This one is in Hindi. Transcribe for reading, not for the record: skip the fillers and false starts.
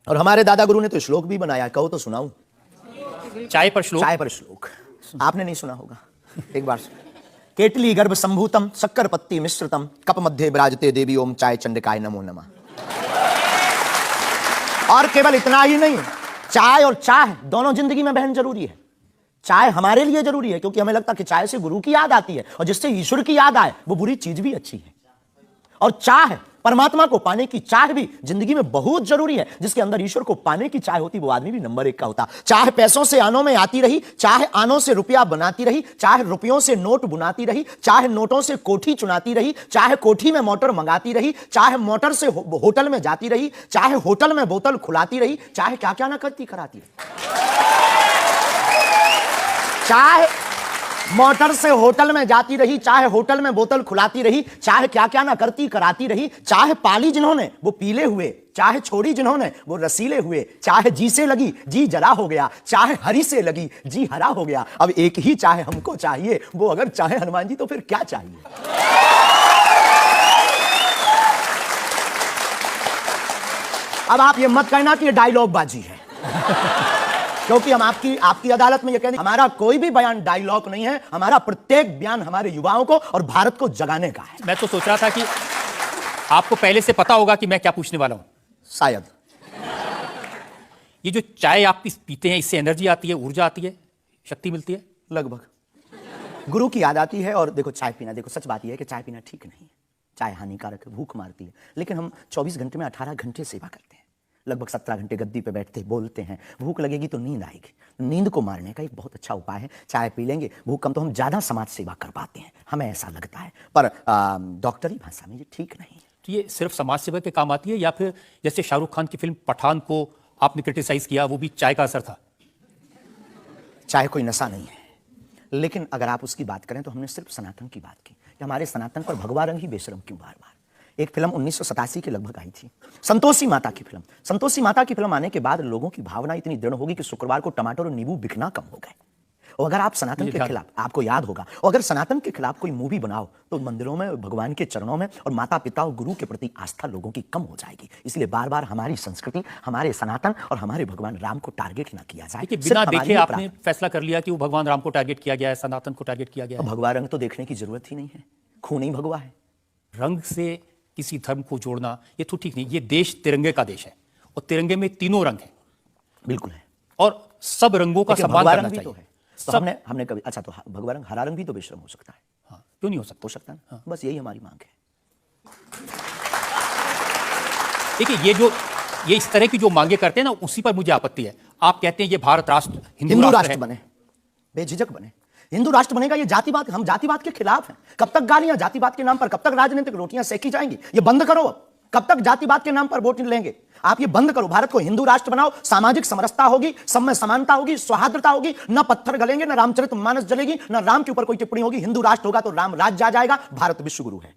और हमारे दादा गुरु ने तो श्लोक भी बनाया, कहो तो सुनाऊं। चाय पर श्लोक। चाय पर श्लोक आपने नहीं सुना होगा, एक बार केटली गर्भ संभूतम शक्कर पत्ती मिश्रितम कप मध्य विराजते देवी ओम चाय चंडिकाय नमो नमः। और केवल इतना ही नहीं, चाय और चाह दोनों जिंदगी में बहन जरूरी है। चाय हमारे लिए जरूरी है क्योंकि हमें लगता है कि चाय से गुरु की याद आती है, और जिससे ईश्वर की याद आए वो बुरी चीज भी अच्छी है। और चाह, परमात्मा को पाने की चाह भी जिंदगी में बहुत जरूरी है। जिसके अंदर ईश्वर को पाने की चाह होती वो आदमी भी नंबर 1 का होता। चाहे पैसों से आनों में आती रही, चाहे आनों से रुपया बनाती रही, चाहे रुपयों से नोट बुनाती रही, चाहे नोटों से कोठी चुनाती रही, चाहे कोठी में मोटर मंगाती रही, चाहे मोटर से होटल में जाती रही, चाहे होटल में बोतल खुलाती रही, चाहे क्या क्या ना करती कराती रही। चाहे मोटर से होटल में जाती रही, चाहे होटल में बोतल खुलाती रही, चाहे क्या क्या ना करती कराती रही, चाहे पाली जिन्होंने वो पीले हुए, चाहे छोड़ी जिन्होंने वो रसीले हुए, चाहे जी से लगी जी जला हो गया, चाहे हरी से लगी जी हरा हो गया। अब एक ही चाहे हमको चाहिए, वो अगर चाहे हनुमान जी तो फिर क्या चाहिए। अब आप ये मत कहना कि ये डायलॉग बाजी है क्योंकि हम आपकी अदालत में ये कहते हैं हमारा कोई भी बयान डायलॉग नहीं है, हमारा प्रत्येक बयान हमारे युवाओं को और भारत को जगाने का है। मैं तो सोच रहा था कि आपको पहले से पता होगा कि मैं क्या पूछने वाला हूं। शायद ये जो चाय आप पीते हैं, इससे एनर्जी आती है, ऊर्जा आती है, शक्ति मिलती है? लगभग गुरु की याद आती है। और देखो चाय पीना, देखो सच बात यह है कि चाय पीना ठीक नहीं है, चाय हानिकारक है, भूख मारती है। लेकिन हम 24 घंटे में 18 घंटे सेवा करते हैं, लगभग 17 घंटे गद्दी पे बैठते बोलते हैं। भूख लगेगी तो नींद आएगी, नींद को मारने का एक बहुत अच्छा उपाय है चाय पी लेंगे। भूख कम तो हम ज्यादा समाज सेवा कर पाते हैं, हमें ऐसा लगता है, पर डॉक्टरी भाषा में ये ठीक नहीं है। तो ये सिर्फ समाज सेवा के काम आती है या फिर जैसे शाहरुख खान की फिल्म पठान को आपने क्रिटिसाइज किया, वो भी चाय का असर था? चाय कोई नशा नहीं है, लेकिन अगर आप उसकी बात करें तो हमने सिर्फ सनातन की बात की कि हमारे सनातन पर भगवा रंग ही बेशरम क्यों बार बार। एक फिल्म 1987 के लगभग आई थी, संतोषी माता की फिल्म। संतोषी माता की फिल्म आने के बाद लोगों की भावना इतनी दृढ़ होगी कि शुक्रवार को टमाटर और नींबू बिकना कम हो गए। और अगर आप सनातन के खिलाफ, आपको याद होगा, और अगर सनातन के खिलाफ कोई मूवी बनाओ तो मंदिरों में, भगवान के चरणों में और माता पिता और गुरु के प्रति आस्था लोगों की कम हो जाएगी। इसलिए बार बार हमारी संस्कृति, हमारे सनातन और हमारे भगवान राम को टारगेट ना किया जाए। बिना देखे आपने फैसला कर लिया कि वो भगवान राम को टारगेट किया गया है, सनातन को टारगेट किया गया है। भगवा रंग तो देखने की जरूरत ही नहीं है, खून ही भगवा है। रंग से किसी धर्म को जोड़ना ये तो ठीक नहीं। ये देश तिरंगे का देश है और तिरंगे में तीनों रंग हैं। बिल्कुल है, और सब रंगों का सम्मान करना चाहिए। तो है तो हमने कभी, अच्छा तो भगवा रंग, हरा रंग भी तो बेशरम हो सकता है। हाँ, क्यों नहीं हो सकता? हो सकता है। हाँ। बस यही हमारी मांग है। देखिए ये इस तरह की जो मांगे करते हैं ना, उसी पर मुझे आपत्ति है। आप कहते हैं ये भारत राष्ट्र हिंदू राष्ट्र बने, बेझिझक बने, हिंदू राष्ट्र बनेगा। ये जातिवाद, हम जातिवाद के खिलाफ हैं। कब तक गालियां जातिवाद के नाम पर, कब तक राजनीतिक रोटियां सेकी जाएंगी? ये बंद करो। अब कब तक जातिवाद के नाम पर वोट लेंगे? आप ये बंद करो, भारत को हिंदू राष्ट्र बनाओ। सामाजिक समरसता होगी, सब में समानता होगी, सौहार्दता होगी, न पत्थर गलेंगे, न रामचरितमानस जलेगी, न राम के ऊपर कोई टिप्पणी होगी। हिंदू राष्ट्र होगा तो राम राज्य आ जाएगा। भारत विश्व गुरु है।